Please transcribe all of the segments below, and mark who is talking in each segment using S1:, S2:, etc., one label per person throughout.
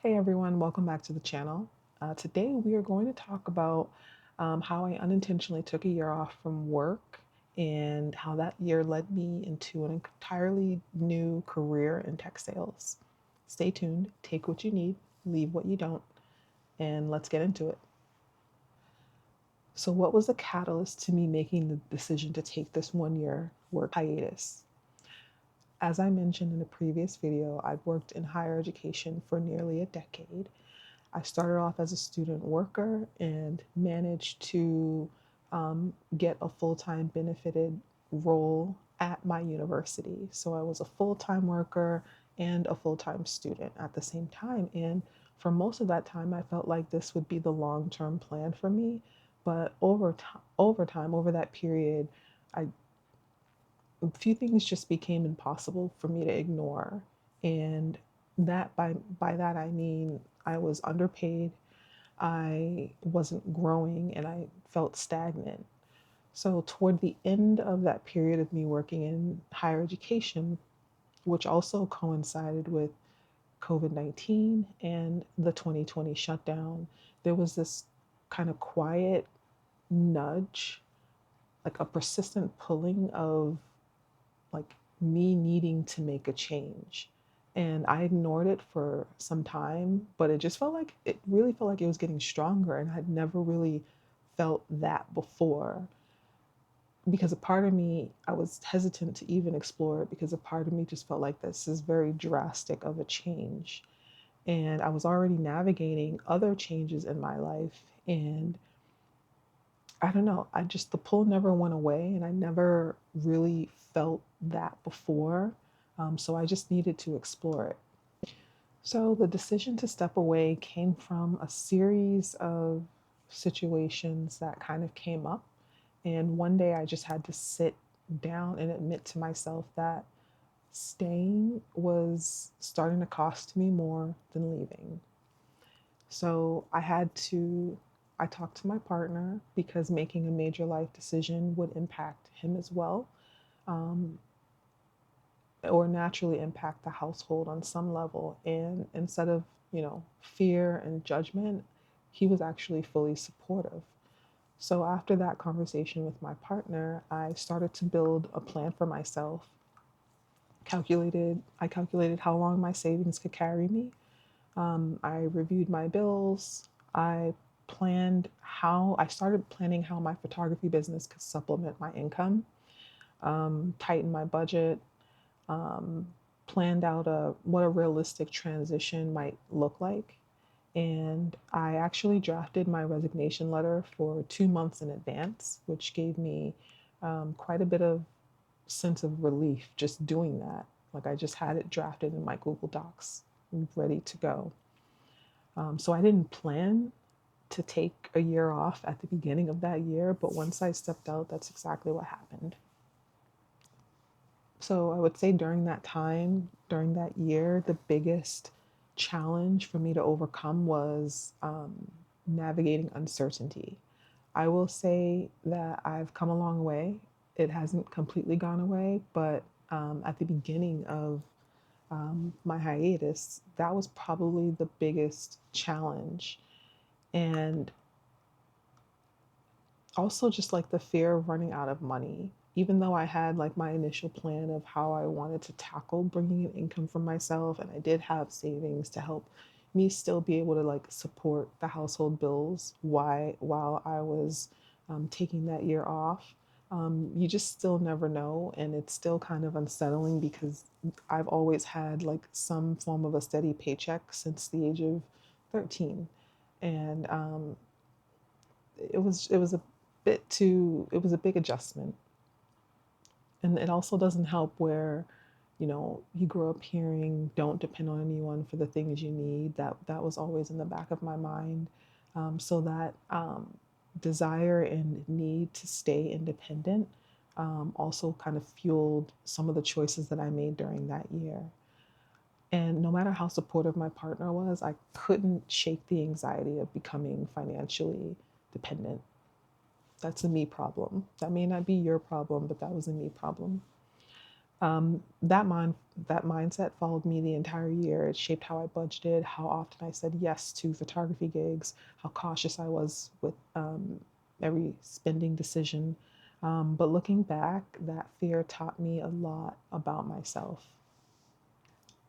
S1: Hey everyone, welcome back to the channel. Today we are going to talk about how I unintentionally took a year off from work and how that year led me into an entirely new career in tech sales. Stay tuned, take what you need, leave what you don't, and let's get into it. So, what was the catalyst to me making the decision to take this 1 year work hiatus? As I mentioned in a previous video, I've worked in higher education for nearly a decade. I started off as a student worker and managed to get a full time benefited role at my university. So I was a full time worker and a full time student at the same time. And for most of that time, I felt like this would be the long term plan for me. But over that period, I, a few things just became impossible for me to ignore. And by that I mean I was underpaid, I wasn't growing, and I felt stagnant. So, toward the end of that period of me working in higher education, which also coincided with COVID 19 and the 2020 shutdown, there was this kind of quiet nudge, like a persistent pulling of like me needing to make a change. And I ignored it for some time, but it really felt like it was getting stronger. And I'd never really felt that before because a part of me, I was hesitant to even explore it because a part of me just felt like this is very drastic of a change. And I was already navigating other changes in my life. And I don't know, the pull never went away, and I never really felt that before. So I just needed to explore it. So the decision to step away came from a series of situations that kind of came up. And one day I just had to sit down and admit to myself that staying was starting to cost me more than leaving. So I talked to my partner because making a major life decision would impact him as well, um, or naturally impact the household on some level. And instead of, fear and judgment, he was actually fully supportive. So after that conversation with my partner, I started to build a plan for myself. I calculated how long my savings could carry me. I reviewed my bills. I started planning how my photography business could supplement my income, tightened my budget, um, planned out what a realistic transition might look like. And I actually drafted my resignation letter for 2 months in advance, which gave me quite a bit of sense of relief just doing that. Like I just had it drafted in my Google Docs, ready to go. So I didn't plan to take a year off at the beginning of that year, but once I stepped out, that's exactly what happened. So I would say during that year, the biggest challenge for me to overcome was navigating uncertainty. I will say that I've come a long way. It hasn't completely gone away, but at the beginning of my hiatus, that was probably the biggest challenge. And also just like the fear of running out of money. Even though I had like my initial plan of how I wanted to tackle bringing in income for myself, and I did have savings to help me still be able to like support the household bills while I was taking that year off. You just still never know, and it's still kind of unsettling because I've always had like some form of a steady paycheck since the age of 13, and it was a big adjustment. And it also doesn't help where, you grow up hearing don't depend on anyone for the things you need. That was always in the back of my mind. So that desire and need to stay independent also kind of fueled some of the choices that I made during that year. And no matter how supportive my partner was, I couldn't shake the anxiety of becoming financially dependent. That's a me problem. That may not be your problem, but that was a me problem. That mindset followed me the entire year. It shaped how I budgeted, how often I said yes to photography gigs, how cautious I was with every spending decision. But looking back, that fear taught me a lot about myself.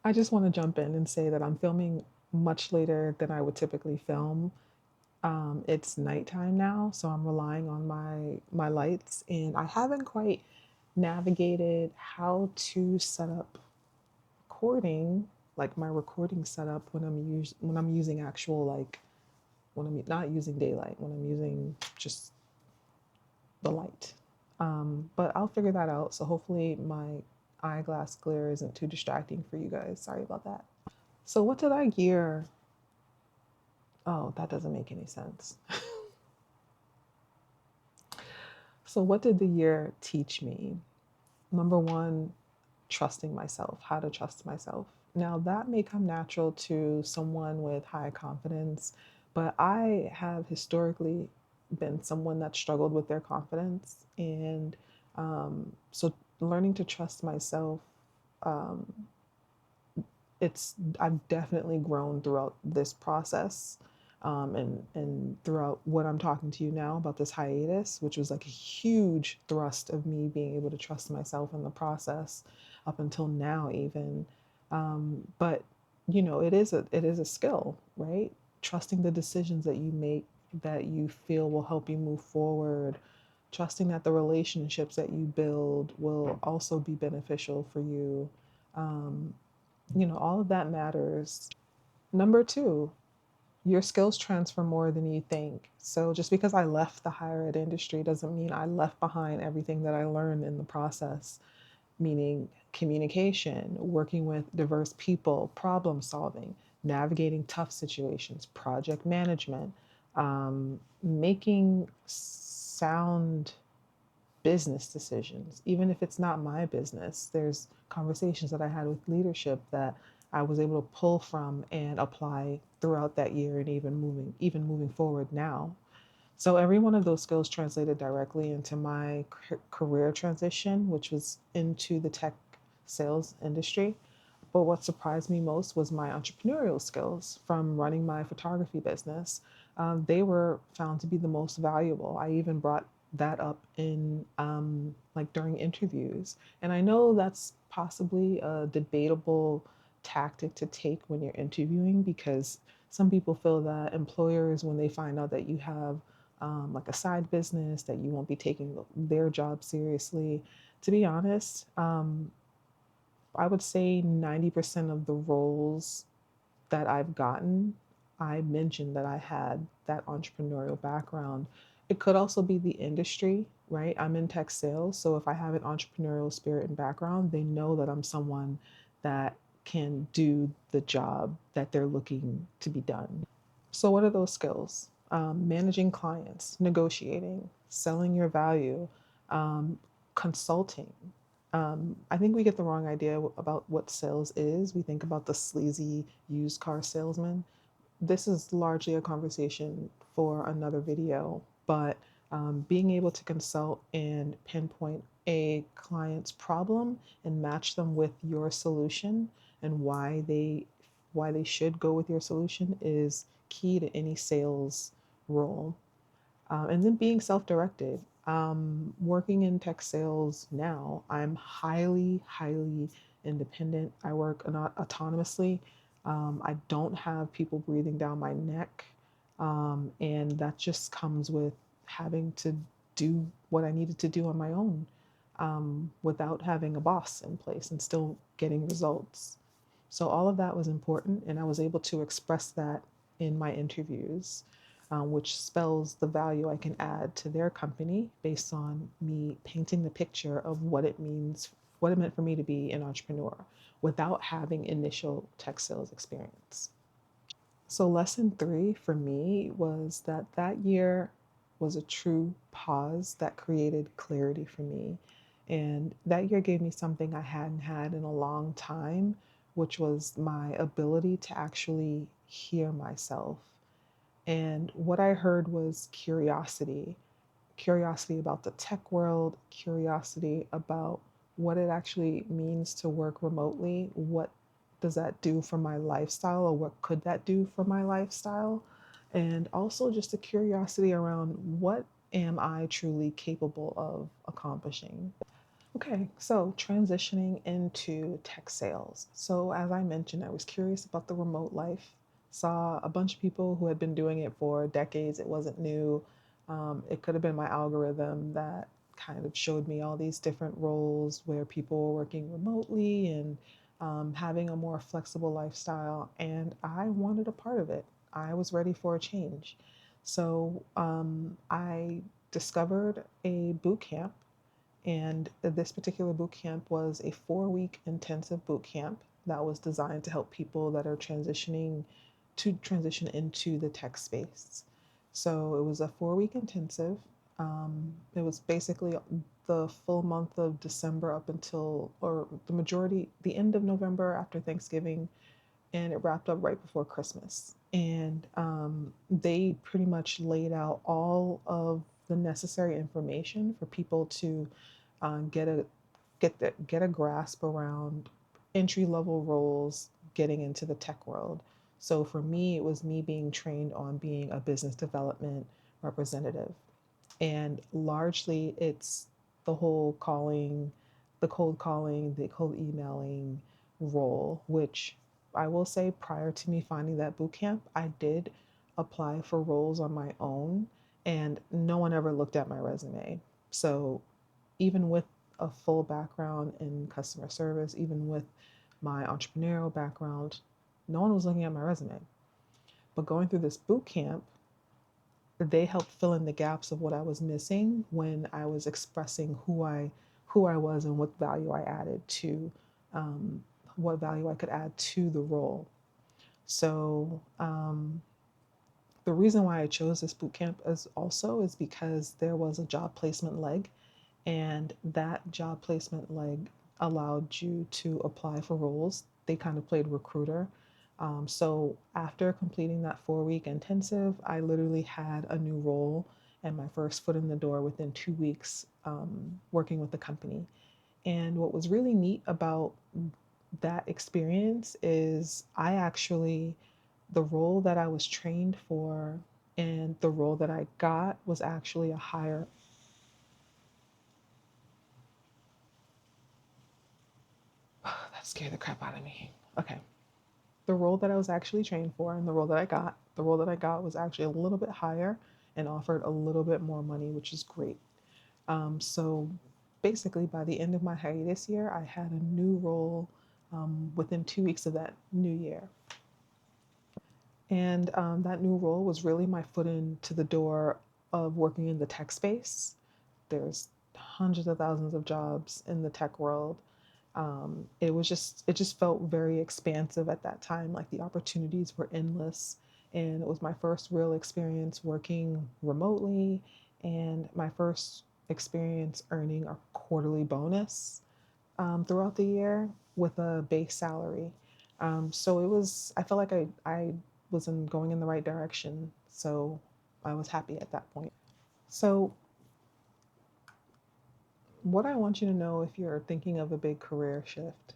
S1: I just want to jump in and say that I'm filming much later than I would typically film. It's nighttime now, so I'm relying on my lights, and I haven't quite navigated how to set up recording, like my recording setup when I'm using actual, like when I'm not using daylight, when I'm using just the light. But I'll figure that out. So hopefully my eyeglass glare isn't too distracting for you guys. Sorry about that. So what did I gear? Oh, that doesn't make any sense. So what did the year teach me? Number one, trusting myself, how to trust myself. Now, that may come natural to someone with high confidence, but I have historically been someone that struggled with their confidence. And so learning to trust myself, um, I've definitely grown throughout this process, and throughout what I'm talking to you now about this hiatus, which was like a huge thrust of me being able to trust myself in the process up until now even. But you know, it is a skill, right? Trusting the decisions that you make that you feel will help you move forward, trusting that the relationships that you build will also be beneficial for you. Um, all of that matters. Number two, your skills transfer more than you think. So just because I left the higher ed industry doesn't mean I left behind everything that I learned in the process, meaning communication, working with diverse people, problem solving, navigating tough situations, project management, making sound business decisions, even if it's not my business. There's conversations that I had with leadership that I was able to pull from and apply throughout that year and even moving forward now. So every one of those skills translated directly into my career transition, which was into the tech sales industry. But what surprised me most was my entrepreneurial skills from running my photography business. They were found to be the most valuable. I even brought that up in like during interviews. And I know that's possibly a debatable tactic to take when you're interviewing, because some people feel that employers, when they find out that you have like a side business, that you won't be taking their job seriously. To be honest, I would say 90% of the roles that I've gotten, I mentioned that I had that entrepreneurial background. It could also be the industry, right? I'm in tech sales. So if I have an entrepreneurial spirit and background, they know that I'm someone that can do the job that they're looking to be done. So, what are those skills? Managing clients, negotiating, selling your value, um, consulting. I think we get the wrong idea about what sales is. We think about the sleazy used car salesman. This is largely a conversation for another video, but being able to consult and pinpoint a client's problem and match them with your solution and why they should go with your solution is key to any sales role. And then being self-directed. Working in tech sales now, I'm highly, highly independent. I work autonomously. I don't have people breathing down my neck. And that just comes with having to do what I needed to do on my own, without having a boss in place and still getting results. So all of that was important, and I was able to express that in my interviews, which spells the value I can add to their company based on me painting the picture of what it means, what it meant for me to be an entrepreneur without having initial tech sales experience. So, lesson three for me was that year was a true pause that created clarity for me. And that year gave me something I hadn't had in a long time, which was my ability to actually hear myself. And what I heard was curiosity, curiosity about the tech world, curiosity about what it actually means to work remotely. What does that do for my lifestyle, or what could that do for my lifestyle? And also just a curiosity around what am I truly capable of accomplishing? Okay, so transitioning into tech sales. So, as I mentioned, I was curious about the remote life. Saw a bunch of people who had been doing it for decades. It wasn't new. It could have been my algorithm that kind of showed me all these different roles where people were working remotely and having a more flexible lifestyle. And I wanted a part of it. I was ready for a change. So, I discovered a boot camp, and this particular boot camp was a 4 week intensive boot camp that was designed to help people that are transitioning to transition into the tech space. So it was a 4 week intensive. It was basically the full month of December up until, or the majority, the end of November after Thanksgiving, and it wrapped up right before Christmas. And they pretty much laid out all of the necessary information for people to get a get a grasp around entry level roles getting into the tech world. So for me, it was me being trained on being a business development representative, and largely it's the whole calling, the cold calling, the cold emailing role, which I will say prior to me finding that boot camp, I did apply for roles on my own, and no one ever looked at my resume. So even with a full background in customer service, even with my entrepreneurial background, no one was looking at my resume. But going through this boot camp, they helped fill in the gaps of what I was missing when I was expressing who I was and what value I added to what value I could add to the role. So the reason why I chose this boot camp is because there was a job placement leg, and that job placement leg allowed you to apply for roles. They kind of played recruiter. So after completing that 4 week intensive, I literally had a new role and my first foot in the door within 2 weeks, working with the company. And what was really neat about that experience is the role that I was trained for and the role that I got was actually a higher. That scared the crap out of me. Okay. The role that I was actually trained for and the role that I got was actually a little bit higher and offered a little bit more money, which is great. So basically, by the end of my hiatus year, I had a new role within 2 weeks of that new year. And that new role was really my foot into the door of working in the tech space. There's hundreds of thousands of jobs in the tech world. It just felt very expansive at that time. Like the opportunities were endless, and it was my first real experience working remotely, and my first experience earning a quarterly bonus throughout the year with a base salary. So it was, I felt like I was going in the right direction. So I was happy at that point. So, what I want you to know if you're thinking of a big career shift,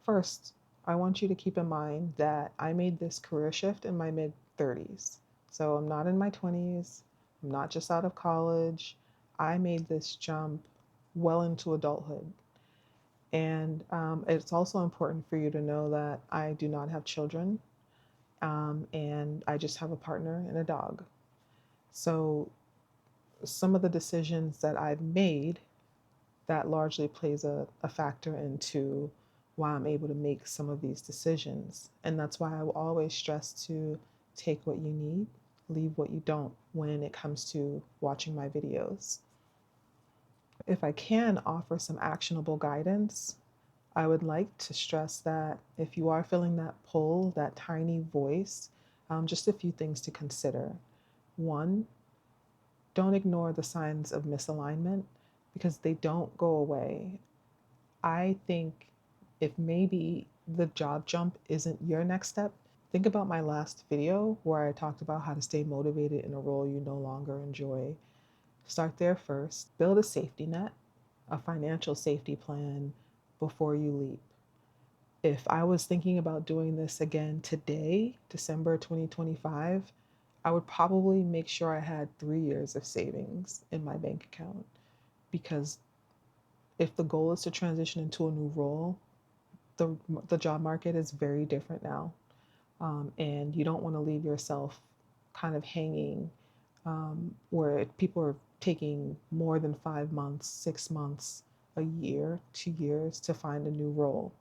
S1: first, I want you to keep in mind that I made this career shift in my mid 30s. So I'm not in my 20s, I'm not just out of college. I made this jump well into adulthood. And it's also important for you to know that I do not have children, and I just have a partner and a dog. So some of the decisions that I've made, that largely plays a factor into why I'm able to make some of these decisions. And that's why I will always stress to take what you need, leave what you don't when it comes to watching my videos. If I can offer some actionable guidance, I would like to stress that if you are feeling that pull, that tiny voice, just a few things to consider. One, don't ignore the signs of misalignment because they don't go away. I think if maybe the job jump isn't your next step, think about my last video where I talked about how to stay motivated in a role you no longer enjoy. Start there first, build a safety net, a financial safety plan before you leap. If I was thinking about doing this again today, December 2025, I would probably make sure I had 3 years of savings in my bank account, because if the goal is to transition into a new role, the, the job market is very different now. And you don't want to leave yourself kind of hanging where people are taking more than 5 months, 6 months, a year, 2 years to find a new role.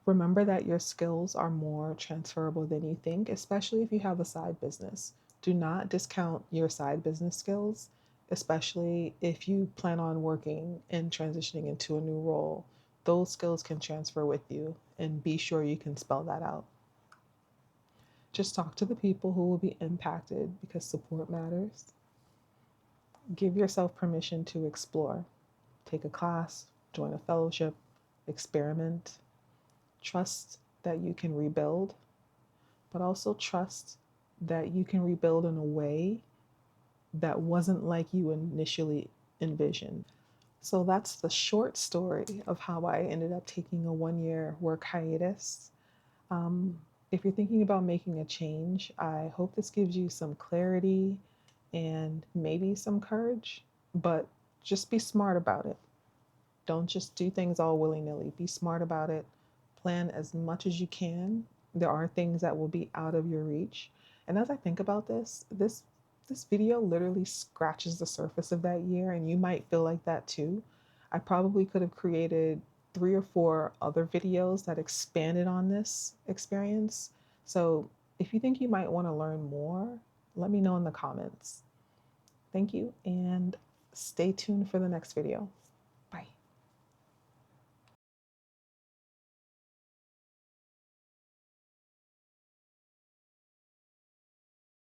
S1: Remember that your skills are more transferable than you think, especially if you have a side business. Do not discount your side business skills, especially if you plan on working and transitioning into a new role. Those skills can transfer with you, and be sure you can spell that out. Just talk to the people who will be impacted, because support matters. Give yourself permission to explore. Take a class, join a fellowship, experiment. Trust that you can rebuild, but also trust that you can rebuild in a way that wasn't like you initially envisioned. So that's the short story of how I ended up taking a 1 year work hiatus. Um, if you're thinking about making a change, I hope this gives you some clarity and maybe some courage, but just be smart about it. Don't just do things all willy nilly. Be smart about it. Plan as much as you can. There are things that will be out of your reach. And as I think about this video literally scratches the surface of that year, and you might feel like that too. I probably could have created 3 or 4 other videos that expanded on this experience. So if you think you might want to learn more, let me know in the comments. Thank you, and stay tuned for the next video.